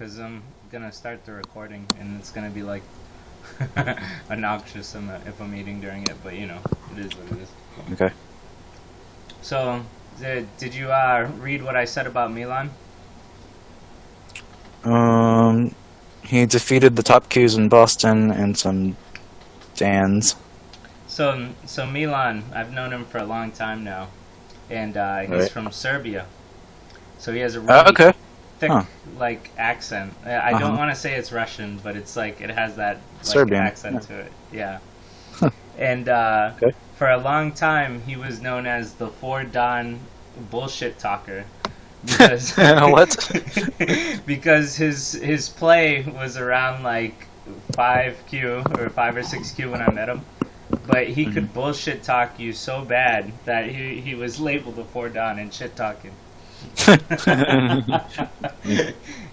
because I'm gonna start the recording, and it's gonna be like obnoxious if I'm eating during it. But you know, it is what it is. Okay. So, did you read what I said about Milan? He defeated the top Qs in Boston and some Dans. So Milan, I've known him for a long time now, and he's from Serbia. So he has a really Okay. thick Huh. like accent. I don't want to say it's Russian, but it's like it has that like, Serbian. accent to it. Yeah. And Okay. for a long time, he was known as the 4 Dan bullshit talker because What? because his play was around like 5Q or 5 or 6Q when I met him. But he could bullshit talk you so bad that he was labeled a 4 Dan and shit talking.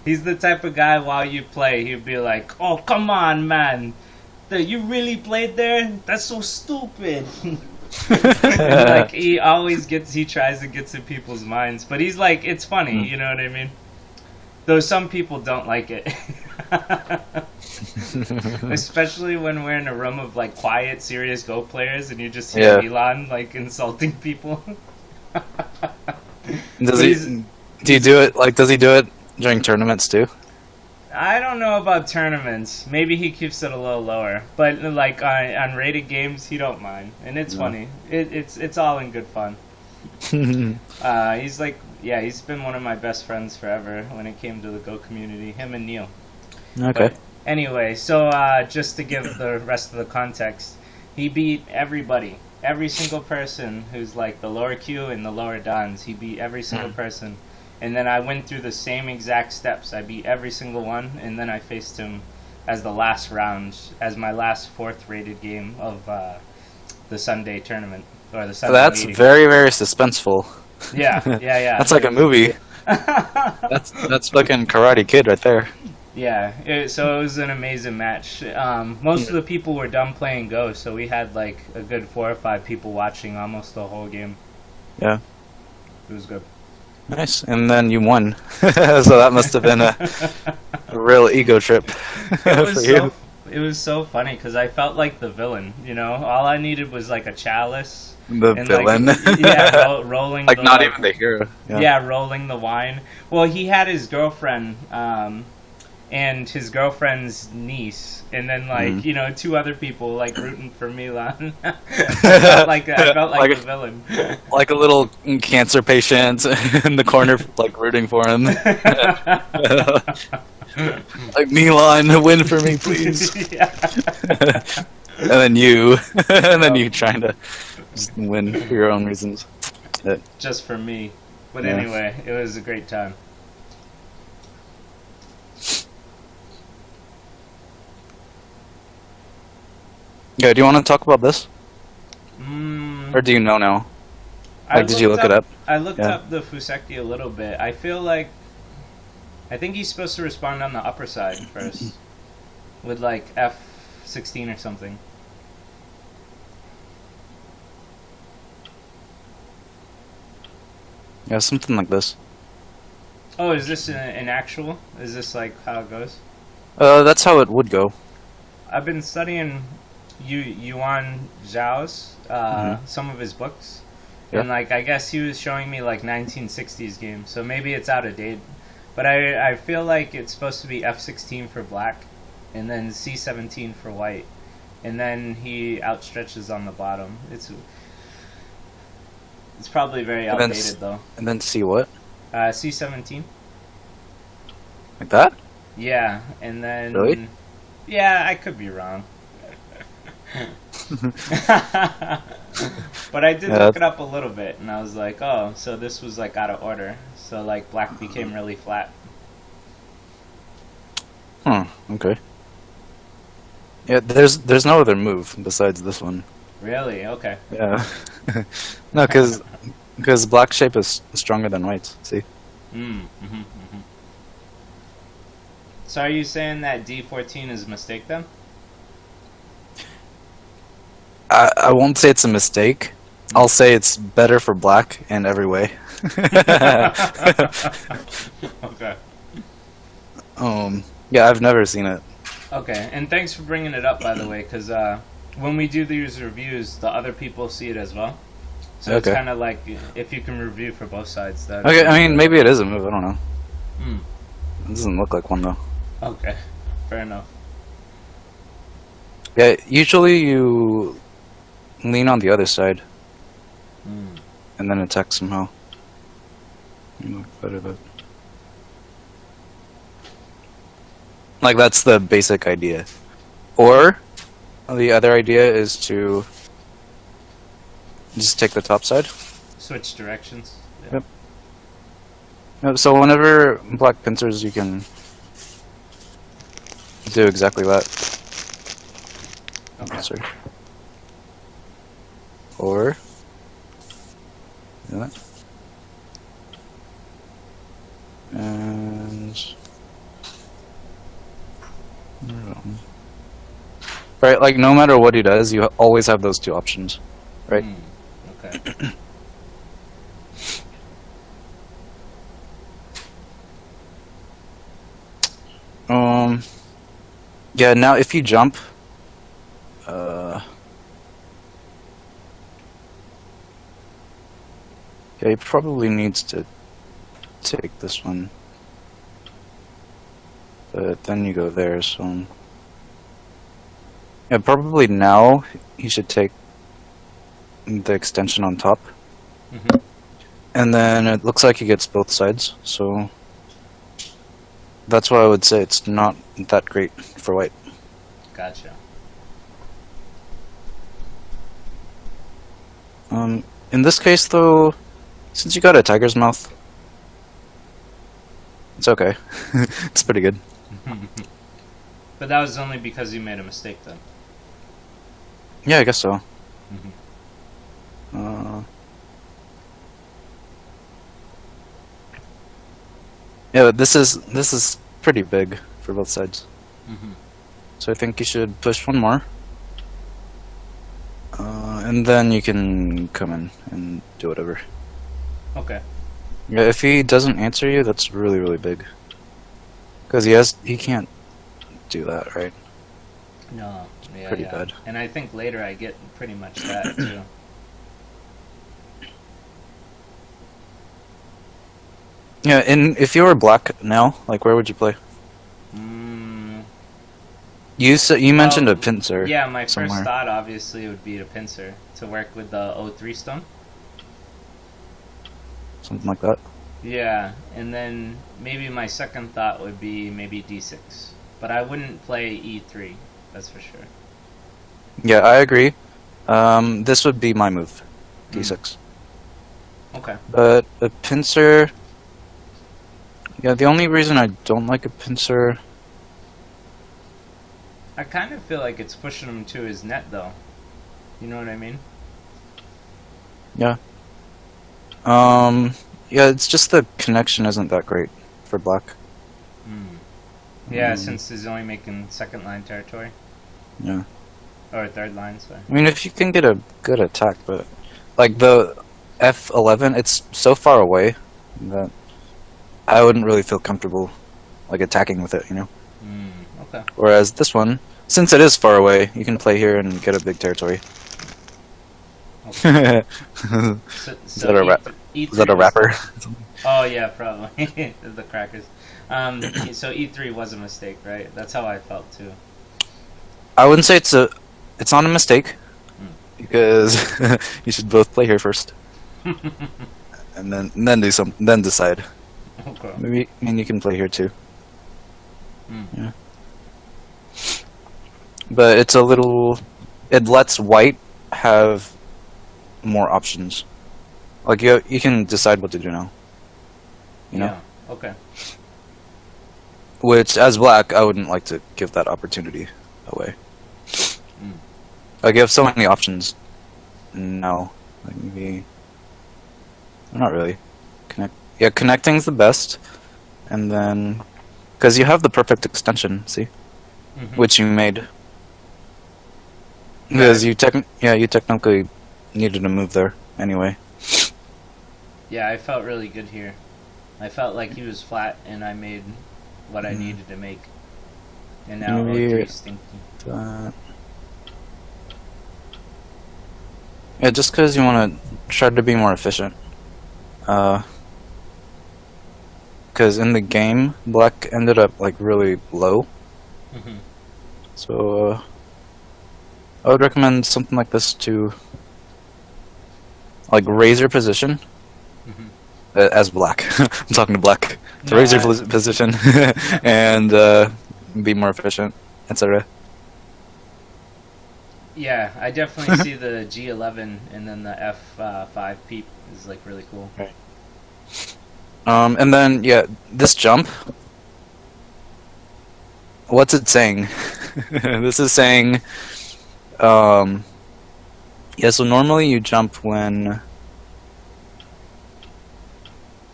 He's the type of guy while you play, he'd be like, "Oh, come on, man. You really played there? That's so stupid." Like he tries to get to people's minds, but he's like, it's funny, you know what I mean? Though some people don't like it. Especially when we're in a room of like quiet, serious Go players and you just hear Milan like insulting people. Does he do it does he do it during tournaments too? I don't know about tournaments. Maybe he keeps it a little lower, but like on rated games, he don't mind, and it's funny. It's all in good fun. He's like, yeah, he's been one of my best friends forever when it came to the Go community. Him and Neil. Okay. But anyway, so just to give the rest of the context, he beat everybody, every single person who's like the lower Q and the lower Dans. He beat every single person. And then I went through the same exact steps. I beat every single one, and then I faced him as the last round, as my last 4th rated game of the Sunday tournament or the Sunday. So that's meeting. very, very suspenseful. Yeah. That's like a movie. That's fucking Karate Kid right there. Yeah, so it was an amazing match. Most of the people were done playing Go, so we had like a good 4 or 5 people watching almost the whole game. Yeah. It was good. Nice. And then you won. So that must have been a real ego trip for you. It was so funny because I felt like the villain, you know? All I needed was like a chalice. The villain. Like, rolling like the, not even the hero. Yeah, rolling the wine. Well, he had his girlfriend and his girlfriend's niece, and then like you know 2 other people like rooting for Milan. I felt like the villain, like a little cancer patient in the corner, like rooting for him. Like Milan, win for me, please. And then you trying to just win for your own reasons. Just for me, but anyway, it was a great time. Yeah, do you want to talk about this? Or do you know now? Like, did you look it up? I looked up the Fuseki a little bit. I feel like... I think he's supposed to respond on the upper side first. With, like, F16 or something. Yeah, something like this. Oh, is this an actual? Is this, like, how it goes? That's how it would go. I've been studying Yuan Zhao's, some of his books. And, like, I guess he was showing me, like, 1960s games. So maybe it's out of date. But I feel like it's supposed to be F16 for black. And then C17 for white. And then he outstretches on the bottom. It's probably very outdated, though. And then C what? C17. Like that? Yeah, and then... Really? Yeah, I could be wrong. But I did look it up a little bit, and I was like, oh, so this was like out of order. So like black became really flat. Okay. Yeah, there's no other move besides this one. Really? Okay. Yeah. No, because black shape is stronger than white. See? So are you saying that D14 is a mistake then? I won't say it's a mistake. I'll say it's better for black in every way. Okay. Yeah, I've never seen it. Okay, and thanks for bringing it up, by the way, because when we do these reviews, the other people see it as well. So it's Okay. kind of like if you can review for both sides. That Okay, I mean, maybe it is a move, I don't know. Hmm. It doesn't look like one, though. Okay, fair enough. Yeah, usually you lean on the other side, Hmm. and then attack somehow. You look better, but... Like, that's the basic idea. Or, the other idea is to just take the top side. Switch directions. Yeah. Yep. So whenever black pincers, you can do exactly that. Okay. Sorry. Or... do that. And... Right, like no matter what he does, you always have those two options, right? Okay. Yeah, now if you jump, yeah, he probably needs to take this one. But then you go there, so... Yeah, probably now he should take the extension on top. Mm-hmm. And then it looks like he gets both sides, so... That's why I would say it's not that great for white. Gotcha. In this case, though, since you got a tiger's mouth, it's okay. It's pretty good. But that was only because you made a mistake, then. Yeah, I guess so. Mm-hmm. Yeah, but this is pretty big for both sides. Mm-hmm. So I think you should push one more. And then you can come in and do whatever. Okay. Yeah, if he doesn't answer you, that's really, really big. Because he can't do that, right? No. Yeah, Pretty yeah. bad. And I think later I get pretty much that, too. Yeah, and if you were black now, like where would you play? You mentioned a pincer. Yeah, my somewhere. first thought obviously would be a pincer to work with the O3 stone. Something like that. Yeah, and then maybe my second thought would be maybe D6. But I wouldn't play E3, that's for sure. Yeah, I agree. This would be my move, D6. Okay. But a pincer... Yeah, the only reason I don't like a pincer... I kind of feel like it's pushing him to his net, though. You know what I mean? Yeah. Yeah, it's just the connection isn't that great for black. Yeah, since he's only making second line territory. Yeah. Or third line, sorry. I mean, if you can get a good attack, but... Like, the F11, it's so far away that I wouldn't really feel comfortable, like, attacking with it, you know? Okay. Whereas this one, since it is far away, you can play here and get a big territory. Okay. Is that a rap? Is that a rapper? Oh yeah, probably the crackers. So E3 was a mistake, right? That's how I felt too. I wouldn't say it's not a mistake because you should both play here first, and then then decide. Okay. Maybe you can play here too. Yeah. But it's a little. It lets white have more options. Like you can decide what to do now. You know. Yeah. Okay. Which, as black, I wouldn't like to give that opportunity away. Like you have so many options. No, like maybe. Not really. Yeah, connecting's the best, and then because you have the perfect extension, see, which you made. Because you technically needed to move there anyway. Yeah, I felt really good here. I felt like he was flat, and I made what I needed to make. And now Maybe O3 stinky. that. Yeah, just because you want to try to be more efficient. Because in the game, black ended up like really low. So I would recommend something like this to like raise your position as black. I'm talking to black. To raise your position and be more efficient, etc. Yeah, I definitely see the G11 and then the F5 peep is like really cool. Right. And then yeah, this jump. What's it saying? This is saying, yeah. So normally you jump when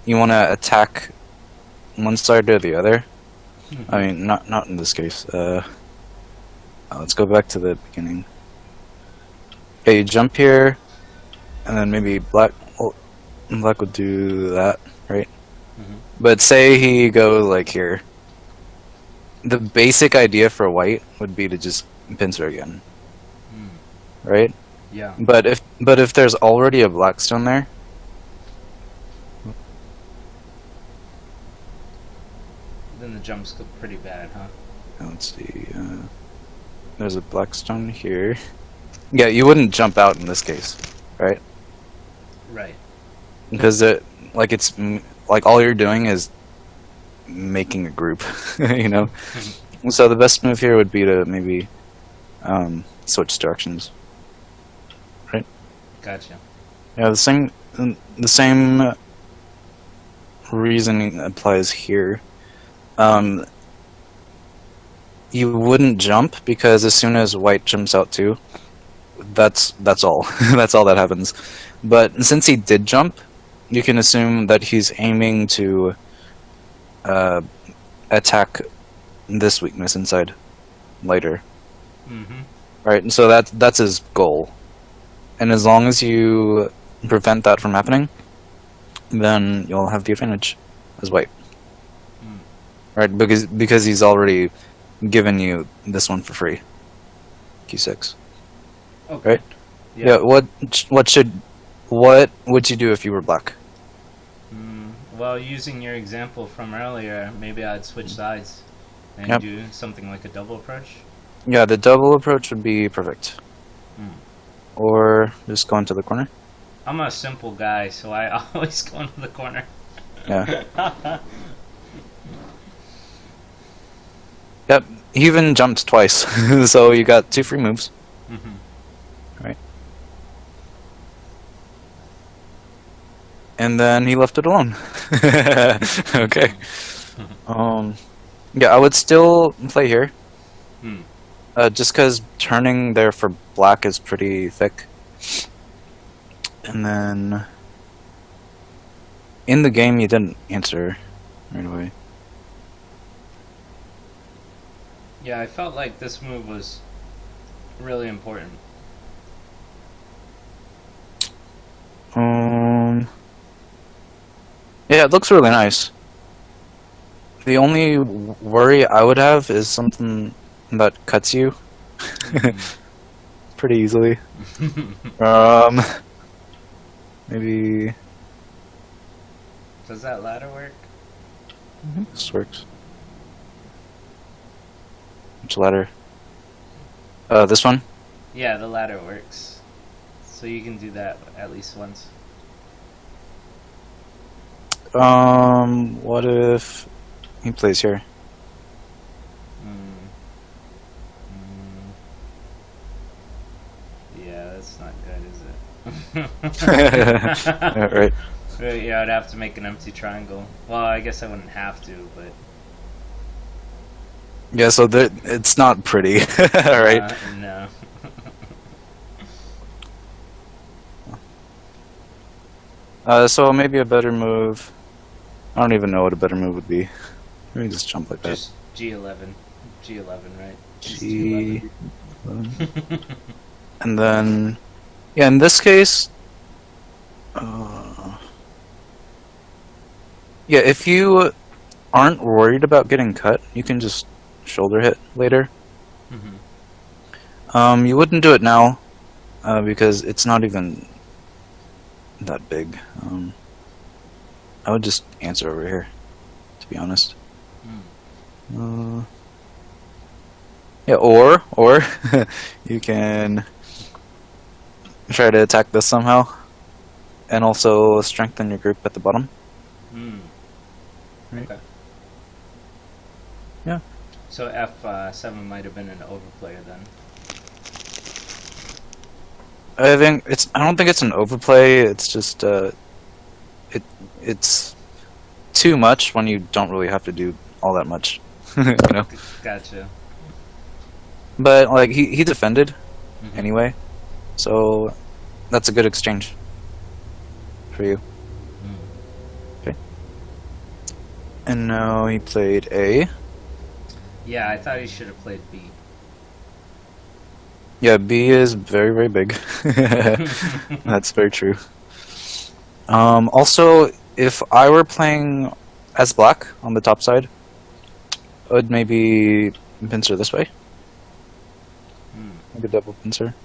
you want to attack one side or the other. I mean, not in this case. Let's go back to the beginning. Okay, you jump here, and then maybe black. Well, black would do that, right? But say he goes like here. The basic idea for white would be to just pincer again, right? Yeah. But if there's already a black stone there, then the jumps go pretty bad, huh? let's see. There's a black stone here. Yeah, you wouldn't jump out in this case, right? Right. Because it's like all you're doing is making a group, you know. So the best move here would be to maybe switch directions, right? Gotcha. Yeah, the same reasoning applies here. You wouldn't jump because as soon as white jumps out too, that's all. That's all that happens. But since he did jump, you can assume that he's aiming to attack this weakness inside later. Right, and so that's his goal. And as long as you prevent that from happening, then you'll have the advantage as white. Right, because he's already given you this one for free. Q6. Okay. Right? Yeah, what would you do if you were black? Well, using your example from earlier, maybe I'd switch sides and do something like a double approach. Yeah, the double approach would be perfect. Or just go into the corner. I'm a simple guy, so I always go into the corner. Yeah. Yep, he even jumped twice, so you got 2 free moves. Right. And then he left it alone. Okay. Yeah, I would still play here. Just because turning there for black is pretty thick. And then in the game you didn't answer right away. Yeah, I felt like this move was really important. Yeah, it looks really nice. The only worry I would have is something that cuts you pretty easily. Maybe Does that ladder work? this works. Which ladder? This one? Yeah, the ladder works. So you can do that at least once. What if he plays here? Yeah, that's not good, is it? Right. Yeah, I'd have to make an empty triangle. Well, I guess I wouldn't have to, but... Yeah, so it's not pretty, right? No. So maybe a better move... I don't even know what a better move would be. Maybe just jump like that. Just G11. G11, right? G11. And then... Yeah, in this case... Yeah, if you aren't worried about getting cut, you can just shoulder hit later. You wouldn't do it now, because it's not even that big. I would just answer over here, to be honest. Yeah, or you can try to attack this somehow, and also strengthen your group at the bottom. Right. Okay. Yeah. So F7 might have been an overplayer then. I don't think it's an overplay. It's just it's too much when you don't really have to do all that much. You know. Gotcha. But like he defended anyway, so that's a good exchange for you. Okay. And now he played A. Yeah, I thought he should have played B. Yeah, B is very, very big. That's very true. Also, if I were playing as black on the top side, I would maybe pincer this way. Like a double pincer.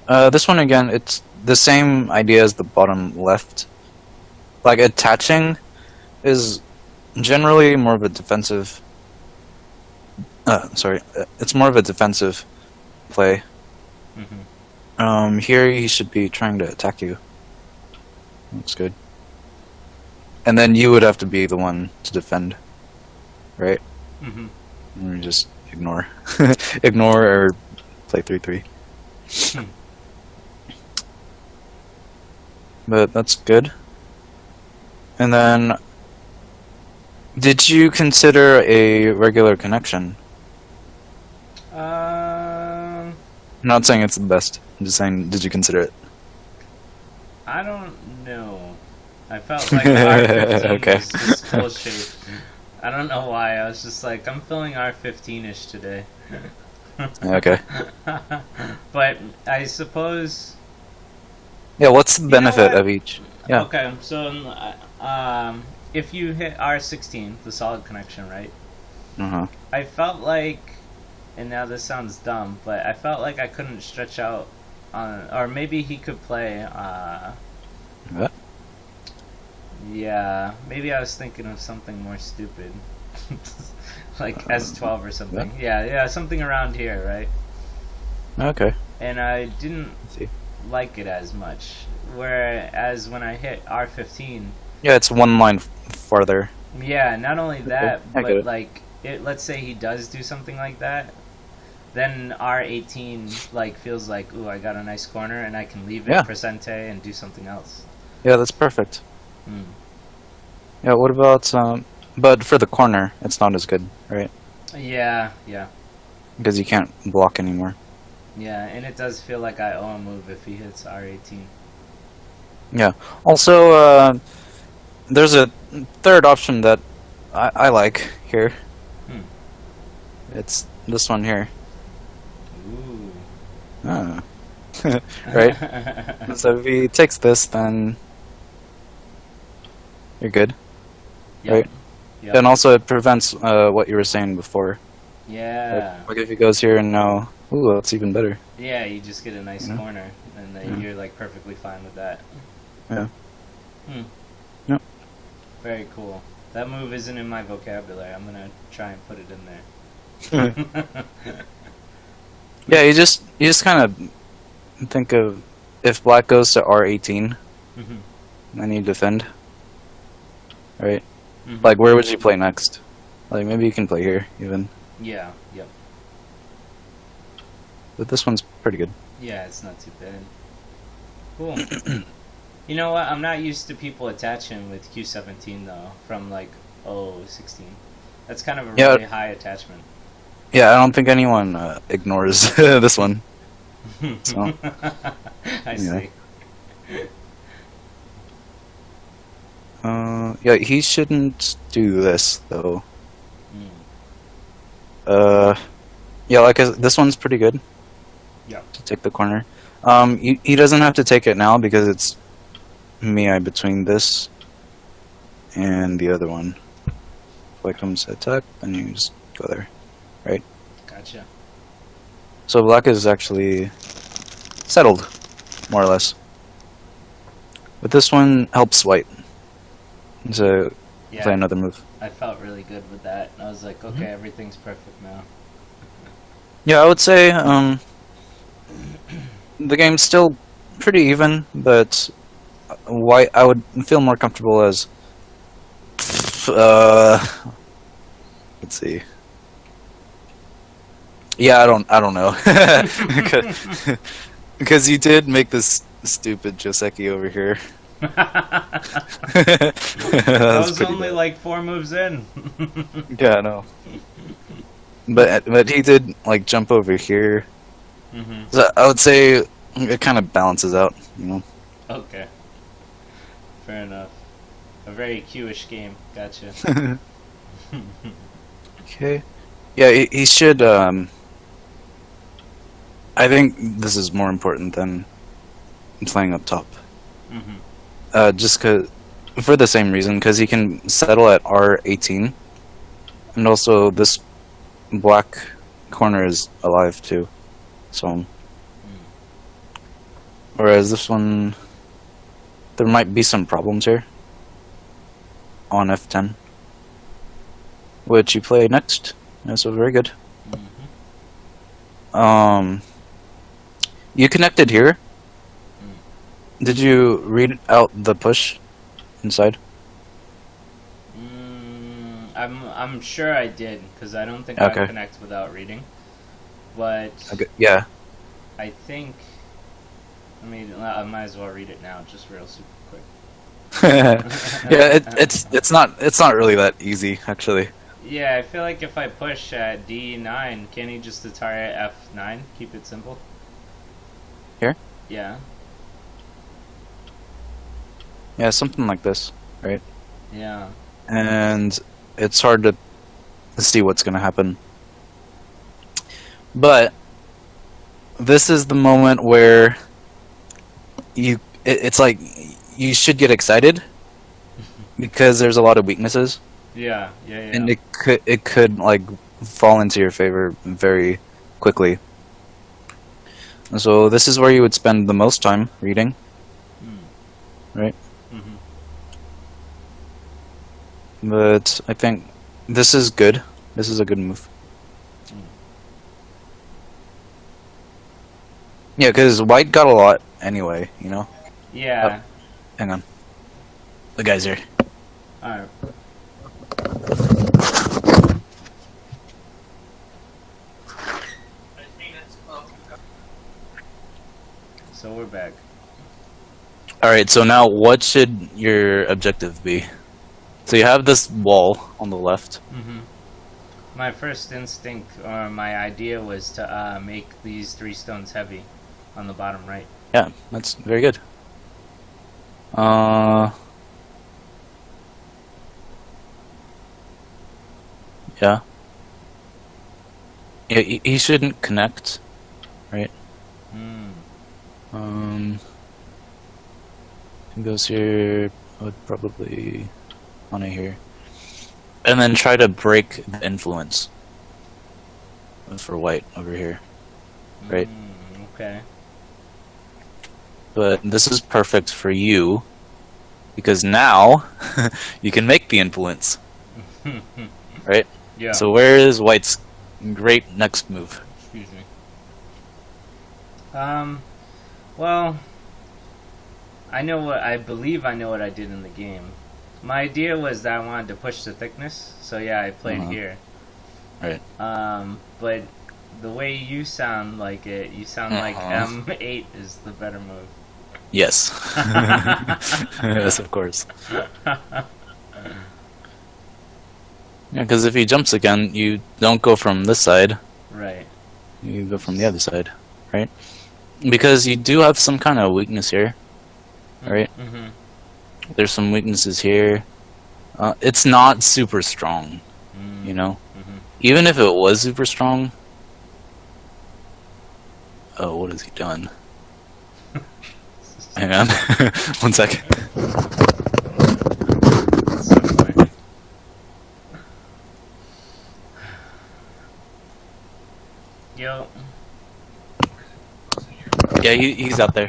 This one again, it's the same idea as the bottom left. Like attaching is generally more of a defensive. It's more of a defensive play. Here he should be trying to attack you. That's good. And then you would have to be the one to defend, right? And you just ignore, ignore or play 3-3. But that's good. And then, did you consider a regular connection? I'm not saying it's the best. I'm just saying, did you consider it? I don't know. I felt like R15 Okay. was just full shape. I don't know why. I was just like, I'm feeling R15-ish today. Okay. But I suppose. Yeah, what's the benefit what? of each? Yeah. Okay, so if you hit R16, the solid connection, right? I felt like, and now this sounds dumb, but I felt like I couldn't stretch out on, or maybe he could play. What? Yeah, maybe I was thinking of something more stupid, like S12 or something. Yeah, something around here, right? Okay. And I didn't See. like it as much. Whereas when I hit R15, Yeah, it's one line farther. yeah, not only that, I get but it. like, let's say he does do something like that, then R18 like feels like, ooh, I got a nice corner, and I can leave it percente and do something else. Yeah, that's perfect. Yeah, what about but for the corner, it's not as good, right? Yeah. Because you can't block anymore. Yeah, and it does feel like I owe a move if he hits R18. Yeah. Also, there's a third option that I like here. It's this one here. Ooh. Ah. Right? So if he takes this, then you're good. Yep. Right? Yep. And also it prevents what you were saying before. Yeah. Like if he goes here and now, ooh, that's even better. Yeah, you just get a nice corner, and then you're like perfectly fine with that. Yeah. Yep. Very cool. That move isn't in my vocabulary. I'm gonna try and put it in there. Yeah, you just kind of think of if black goes to R18, then you defend. Right? Like, where would you play next? Like, maybe you can play here, even. Yeah, yep. But this one's pretty good. Yeah, it's not too bad. Cool. You know what? I'm not used to people attaching with Q17, though, from, like, 16. That's kind of a really high attachment. Yeah, I don't think anyone ignores this one. So, I see. Yeah, he shouldn't do this, though. Yeah, like this one's pretty good. Yeah. To take the corner. He doesn't have to take it now because it's between this and the other one. white comes to attack, and you just go there. Gotcha. So black is actually settled, more or less. But this one helps white to Yeah, play another move. I felt really good with that. I was like, okay, everything's perfect now. Yeah, I would say the game's still pretty even, but white I would feel more comfortable as let's see. Yeah, I don't know. Because you did make this stupid Joseki over here. I was pretty only bad. like 4 moves in. Yeah, I know. But he did like jump over here. So I would say it kind of balances out, you know. Okay. Fair enough. A very Q-ish game. Gotcha. Okay. Yeah, he should. I think this is more important than playing up top. Just for the same reason, because he can settle at R18, and also this black corner is alive too. So, whereas this one, there might be some problems here on F10, which you play next. Yeah, so very good. You connected here. Did you read out the push inside? I'm sure I did, because I don't think Okay. I connect without reading. But Okay. Yeah. I think, I might as well read it now, just real super quick. Yeah. It's not really that easy actually. Yeah, I feel like if I push at D9, can he just Atari at F9? Keep it simple. Here? Yeah. Yeah, something like this, right? Yeah. And it's hard to see what's gonna happen. But this is the moment where it's like you should get excited because there's a lot of weaknesses, Yeah. and it could like fall into your favor very quickly. So this is where you would spend the most time reading, right? But I think this is good. This is a good move. Yeah, because white got a lot anyway, you know? Yeah. Hang on. The guy's here. Alright. So we're back. Alright, so now what should your objective be? So you have this wall on the left. My first instinct, or my idea, was to make these 3 stones heavy on the bottom right. Yeah, that's very good. Yeah. Yeah, he shouldn't connect, right? He goes here, I would probably on it here. And then try to break the influence for white over here, right? Okay. But this is perfect for you because now you can make the influence, right? Yeah. So where is white's great next move? Excuse me. Well, I believe I know what I did in the game. My idea was that I wanted to push the thickness, so yeah, I played here. Right. But the way you sound like it, you sound like M8 is the better move. Yes. Yes, of course. Yeah, because if he jumps again, you don't go from this side. Right. You go from the other side, right? Because you do have some kind of weakness here, right? There's some weaknesses here. It's not super strong, you know? Even if it was super strong... Oh, what has he done? Hang on. 1 second. Yo. Yeah, he's out there.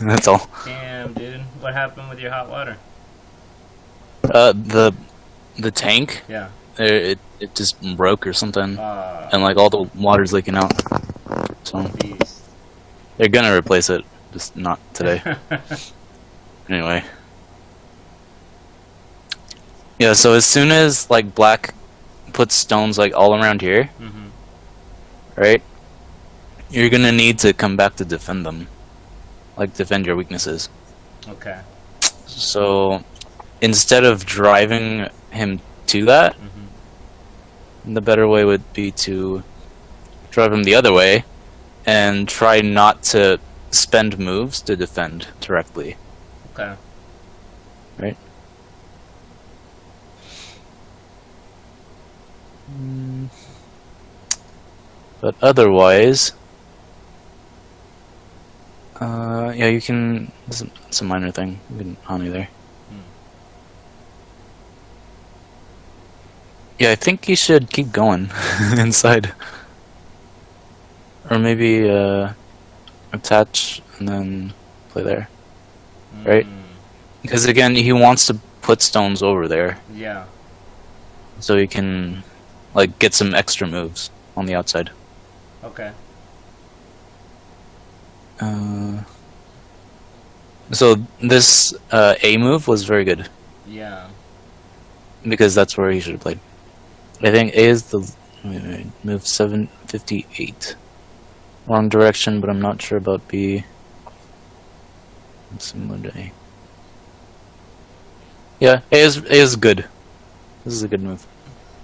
That's all. Damn, dude. What happened with your hot water? The tank, Yeah. it just broke or something, Uh, and like all the water's leaking out. So beast. they're gonna replace it, just not today. Anyway. Yeah, so as soon as like black puts stones like all around here, Mm-hmm. right? You're gonna need to come back to defend them. Like defend your weaknesses. Okay. So instead of driving him to that, the better way would be to drive him the other way and try not to spend moves to defend directly. Okay. Right? But otherwise, yeah, you can. It's a minor thing. You can honey there. Yeah, I think you should keep going inside, or maybe attach and then play there, right? Because again, he wants to put stones over there, Yeah. so he can like get some extra moves on the outside. Okay. So this A move was very good Yeah. because that's where he should have played. I think A is the move 758. Wrong direction, but I'm not sure about B. Similar to A. Yeah, A is good. This is a good move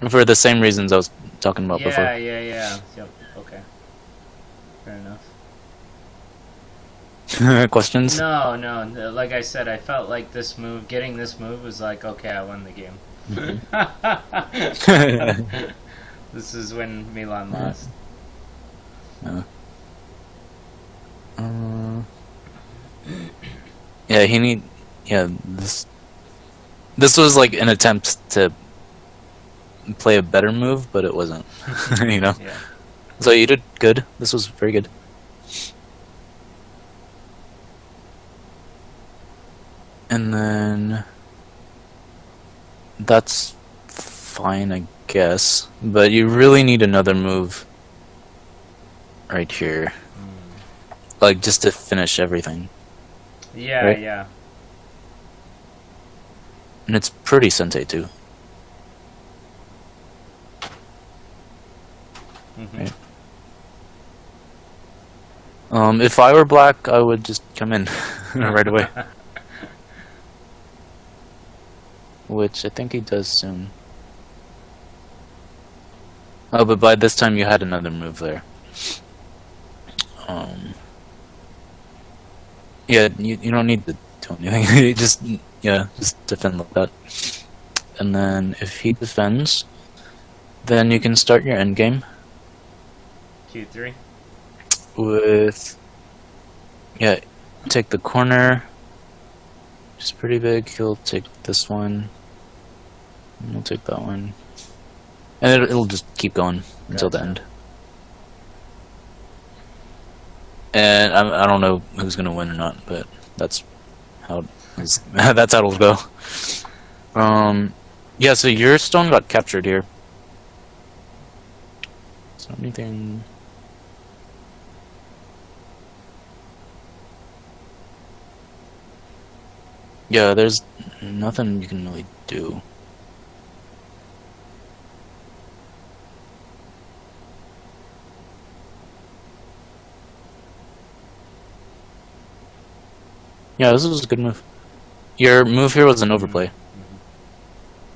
for the same reasons I was talking about before. Yeah. Yep. Okay. Fair enough. Questions? No. Like I said, I felt like getting this move was like, okay, I won the game. This is when Milan lost. Yeah, this was like an attempt to play a better move, but it wasn't. You know? Yeah. So you did good. This was very good. And then that's fine, I guess. But you really need another move right here. Like, just to finish everything. Yeah, Right? yeah. And it's pretty sensei, too. Mm-hmm. Right. If I were black, I would just come in right away. Which I think he does soon. Oh, but by this time you had another move there. Yeah, you don't need to do anything. You just defend like that. And then if he defends, then you can start your end game Q3. with take the corner. Which is pretty big. He'll take this one. And he'll take that one. And it'll just keep going until the end. And I don't know who's gonna win or not, but that's how that's how it'll go. Yeah. So your stone got captured here. Is there anything? Yeah, there's nothing you can really do. Yeah, this was a good move. Your move here was an overplay.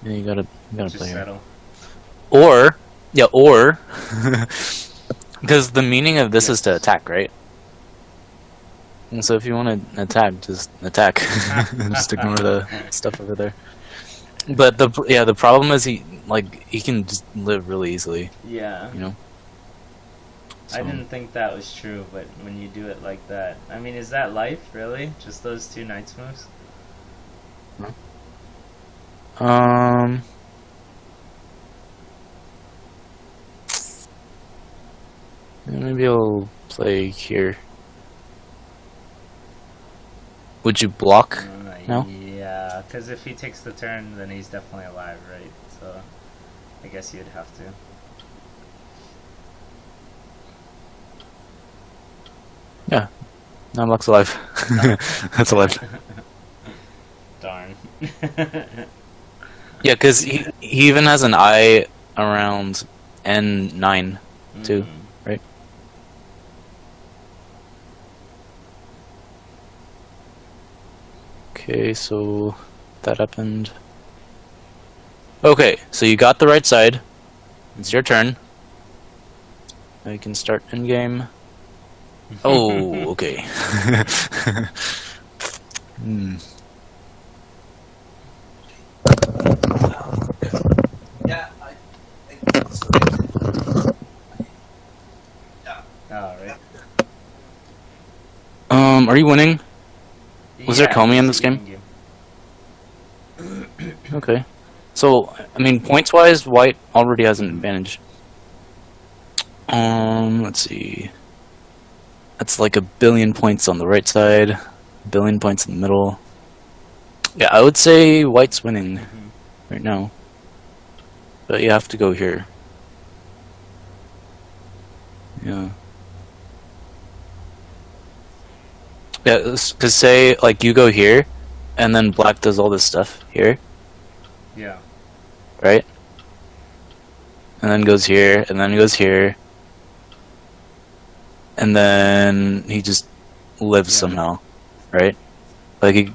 Yeah, you gotta Just play here. settle. Or because the meaning of this is to attack, right? And so if you want to attack, just attack. Just ignore the stuff over there. But the problem is he can just live really easily. Yeah. You know. I didn't think that was true, but when you do it like that, I mean, is that life really? Just those two Knights moves? maybe I'll play here. Would you block? No? Yeah, because if he takes the turn, then he's definitely alive, right? So, I guess you'd have to. Yeah. No, Block's alive. That's alive. Darn. Yeah, because he even has an eye around N9 too, right? Okay, so that happened. Okay, so you got the right side. It's your turn. Now you can start endgame. Oh, okay. Yeah, Alright. Are you winning? Was there Comey in this game? Okay. So, I mean, points-wise, White already has an advantage. Let's see. That's like 1 billion points on the right side, 1 billion points in the middle. Yeah, I would say White's winning right now. But you have to go here. Yeah. Yeah, because say, like, you go here, and then Black does all this stuff here. Yeah. Right? And then goes here, and then goes here. And then he just lives somehow. Right? Like, he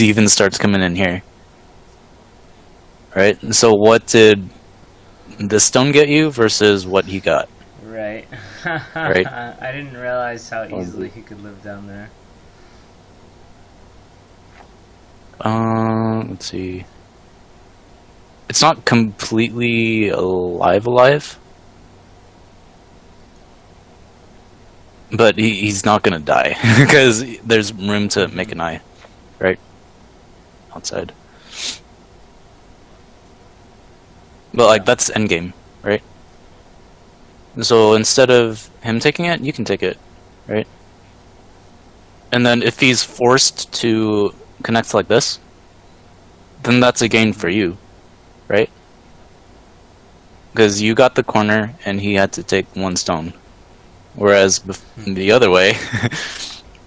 even starts coming in here. Right? So what did this stone get you versus what he got? Right. Right. I didn't realize how easily he could live down there. Let's see. It's not completely alive, but he's not gonna die because there's room to make an eye, right? Outside. But like that's endgame, right? So instead of him taking it, you can take it, right? And then if he's forced to connect like this, then that's a gain for you, right? Because you got the corner and he had to take 1 stone. Whereas the other way,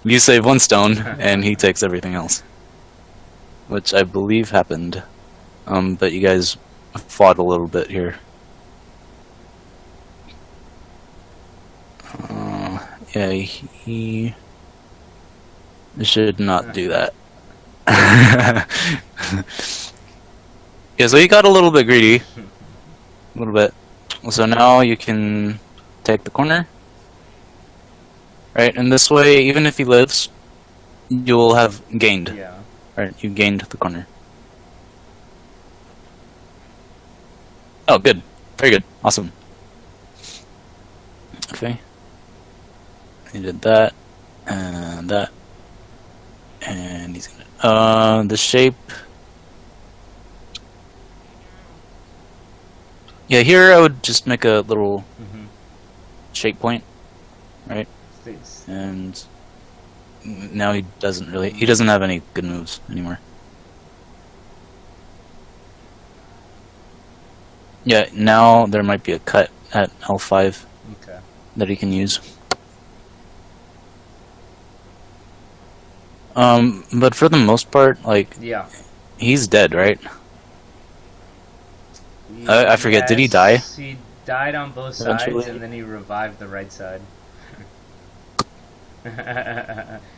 you save 1 stone and he takes everything else. Which I believe happened. But you guys fought a little bit here. Yeah, he should not do that. Yeah, so he got a little bit greedy. A little bit. So now you can take the corner. Right, and this way, even if he lives, you will have gained. Yeah. Right, you gained the corner. Oh, good. Very good. Awesome. Okay. He did that, and that. And he's gonna... the shape... Yeah, here I would just make a little shape point, right? And now he doesn't really... He doesn't have any good moves anymore. Yeah, now there might be a cut at L5 that he can use. But for the most part, like, he's dead, right? I forget, did he die? He died on both sides, and then he revived the right side.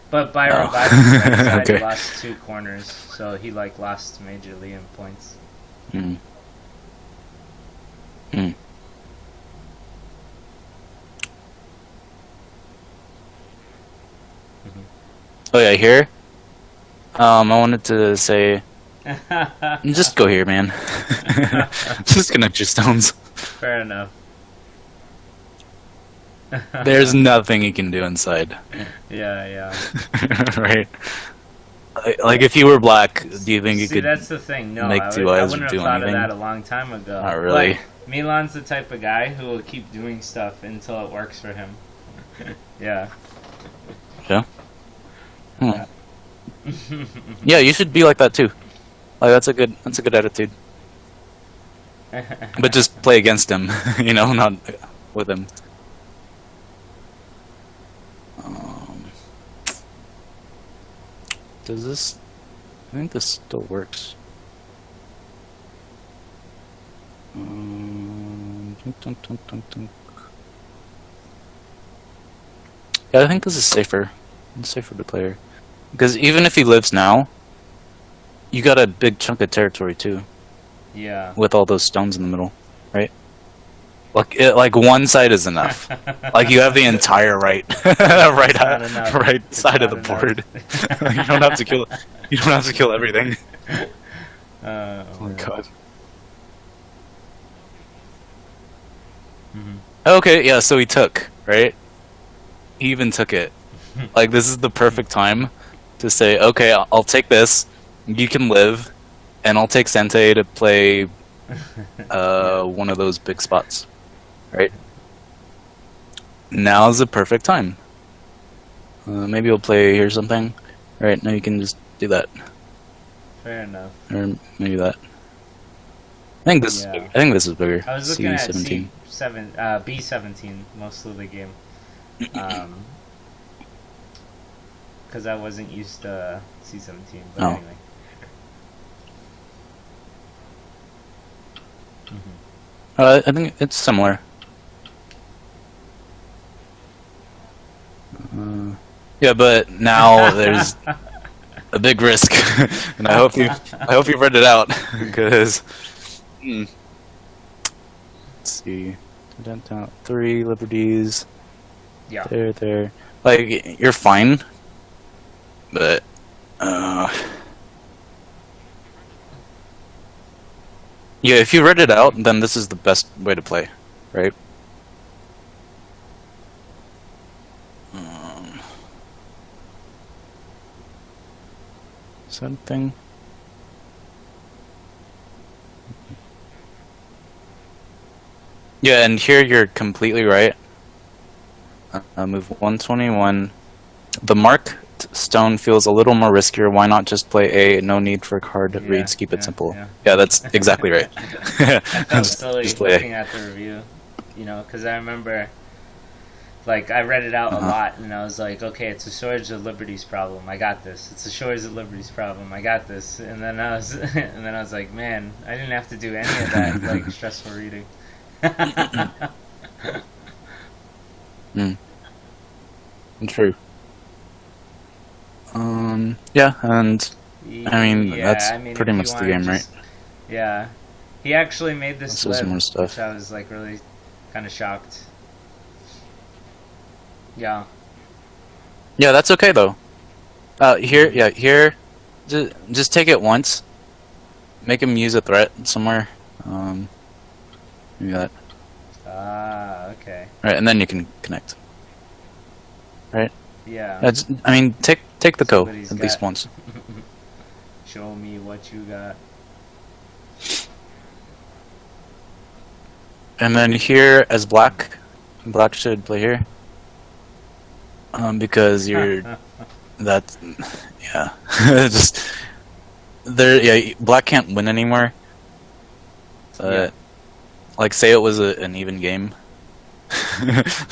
But by reviving the right side, he lost 2 corners, so he, like, lost majorly in points. Oh yeah, here? I wanted to say... just go here, man. Just connect your stones. Fair enough. There's nothing he can do inside. Yeah. Right? Like, if you were Black, do you think you could that's the thing. No, make 2 eyes or do anything? I wouldn't have thought of that a long time ago. Not really. Like, Milan's the type of guy who will keep doing stuff until it works for him. Yeah. Yeah. Yeah, you should be like that too. Like that's a good attitude. But just play against him, you know, not with him. Does this? I think this still works. Yeah, I think this is safer. It's safer to play here. Because even if he lives now, you got a big chunk of territory too. Yeah. With all those stones in the middle, right? Like one side is enough. Like you have the entire right right side of the board. You don't have to kill. You don't have to kill everything. Oh my god. Okay, yeah. So he took, right? He even took it. Like this is the perfect time to say, okay, I'll take this. You can live, and I'll take Sente to play one of those big spots. Right? Now's the perfect time. Maybe we'll play here something. Right, now you can just do that. Fair enough. Or maybe that. I think this is bigger. I was looking at C17. B17 most of the game. Because I wasn't used to C17, but anyway. I think it's similar. Yeah, but now there's a big risk, and I hope you read it out because. Let's see, 3 liberties. Yeah. There. Like you're fine, but yeah, if you read it out, then this is the best way to play, right? Something. Yeah, and here you're completely right. Move 121. The marked stone feels a little more riskier. Why not just play A? No need for card reads. Keep it simple. Yeah, that's exactly right. I felt silly looking at the review, you know, because I remember, like, I read it out a lot, and I was like, okay, it's a Shores of Liberties problem. I got this. It's a Shores of Liberties problem. I got this. And then I was like, man, I didn't have to do any of that like stressful reading. True. Yeah, and I mean that's pretty much the game, right? Yeah, he actually made this is more stuff. which I was like really kind of shocked. Yeah. Yeah, that's okay though. Here, just take it once. Make him use a threat somewhere. Maybe that. Okay. Right, and then you can connect. Right. Yeah. I mean, take the co at least once. Show me what you got. And then here as black should play here. Because you're that, yeah. Just there, yeah. Black can't win anymore. Like, say it was an even game,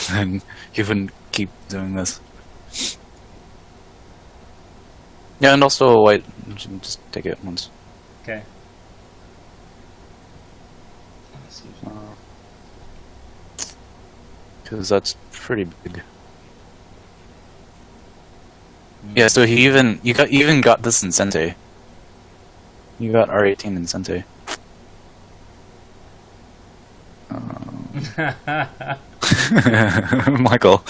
then you wouldn't keep doing this. Yeah, and also white. Just take it once. Okay. Because that's pretty big. Yeah, so you even got this in Sente. You got R18 in Sente. Michael.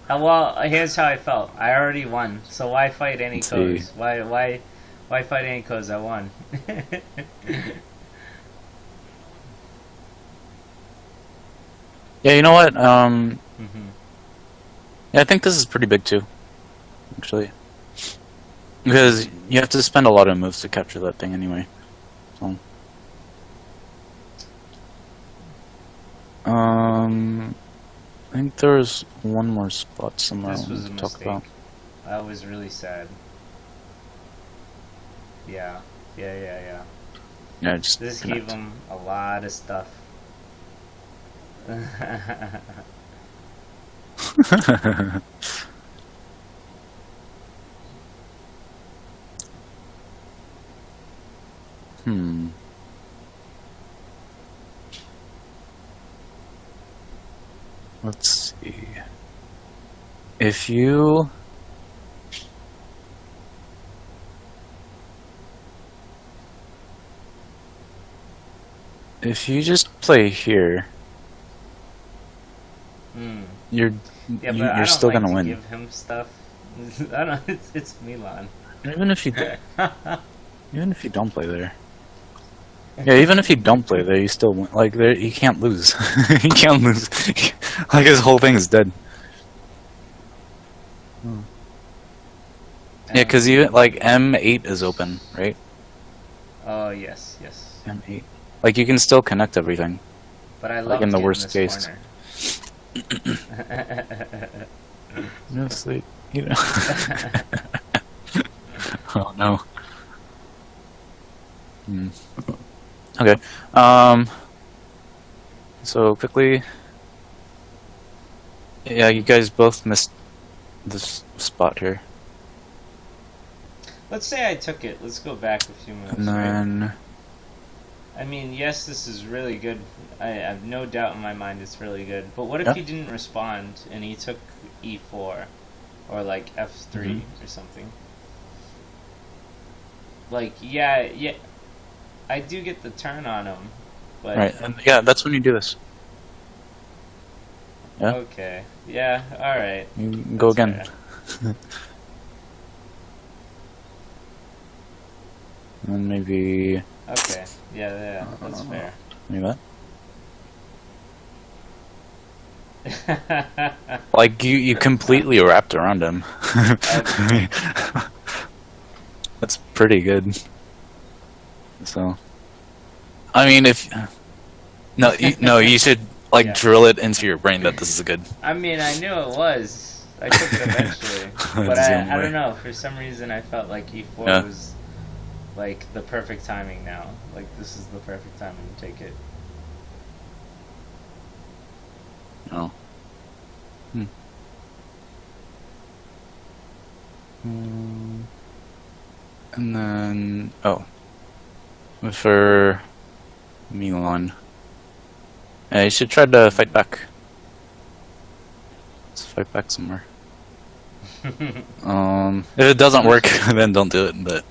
Well, here's how I felt. I already won, so why fight any codes? Why fight any codes? I won. Yeah, you know what? Yeah, I think this is pretty big too, actually, because you have to spend a lot of moves to capture that thing anyway. So, I think think there was one more spot somewhere. This I was a wanted to talk mistake. about. That was really sad. Yeah. Yeah, just This connect. gave him a lot of stuff. Hmm. Let's see. If you just play here, you're Yeah, but I you're don't still like gonna to win. give him stuff. I don't. It's Milan. Even if you don't play there. Yeah, even if you don't play there, you still win. Like there, he can't lose. He can't lose. Like his whole thing is dead. Yeah, because you like M8 is open, right? Oh yes. M8. Like you can still connect everything. But I love Like in the getting worst this case. corner. No sleep. You know. Oh no. Okay. So quickly. Yeah, you guys both missed this spot here. Let's say I took it. Let's go back a few minutes. And then I mean, yes, this is really good. I have no doubt in my mind it's really good. But what if Yeah. he didn't respond and he took E4 or like F3 or something? Like, yeah, I do get the turn on him, but right, and yeah, that's when you do this. Yeah. okay, yeah, all right. You go That's again. fair. And maybe Okay, yeah, that's fair. maybe that. Like you completely wrapped around him. Okay. That's pretty good. So, I mean, if you should like Yeah. drill it into your brain that this is good. I mean, I knew it was. I took it eventually, but That's the only I way. don't know. For some reason, I felt like E4 Yeah. was like the perfect timing now. Like this is the perfect timing to take it. Oh. And then for Milan, you should try to fight back. Let's fight back somewhere. If it doesn't work, then don't do it. But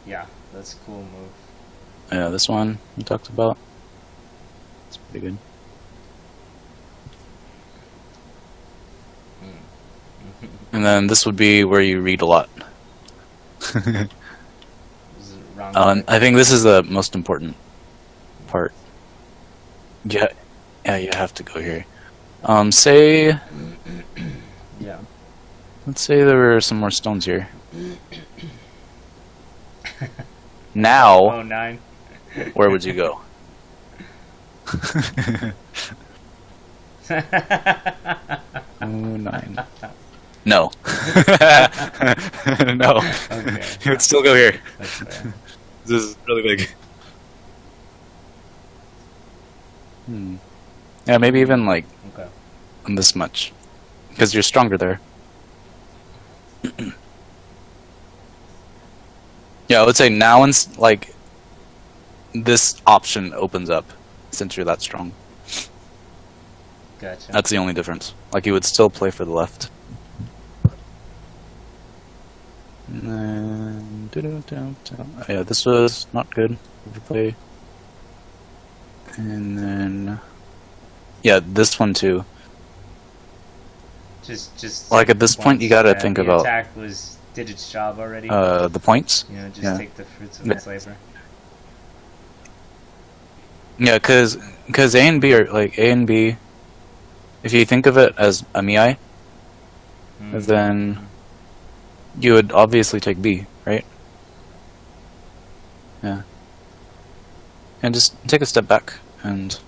Yeah, that's a cool move. yeah, this one we talked about. It's pretty good. And then this would be where you read a lot. This is wrong click. I think this is the most important part. Yeah, you have to go here. Say, Yeah. let's say there were some more stones here. Now, Oh, 9. where would you go? Oh, 9. No. No. Okay. You would still go here. That's fair. This is really big. Yeah, maybe even like Okay. this much. Because you're stronger there. Yeah, I would say now like this option opens up since you're that strong. Gotcha. That's the only difference. Like you would still play for the left. And then, yeah, this was not good. Overplay. And then, yeah, this one too. Just Like at this point, you gotta think the about attack did its job already. the points. You know, just yeah. take the fruits of Yeah. its labor. Yeah, because A and B are like A and B. If you think of it as a Miai, then you would obviously take B, right? Yeah. and just take a step back and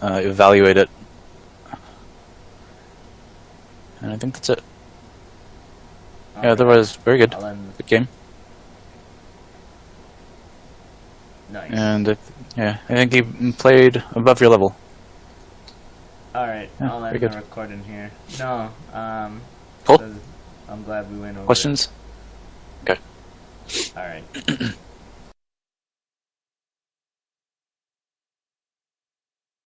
evaluate it. And I think that's it. Yeah, otherwise, very good. I'll end. Good game. Nice. And I think you played above your level. Alright, Yeah, I'll very end good. the recording here. No, Cool. I'm glad we went over Questions? Okay. Alright.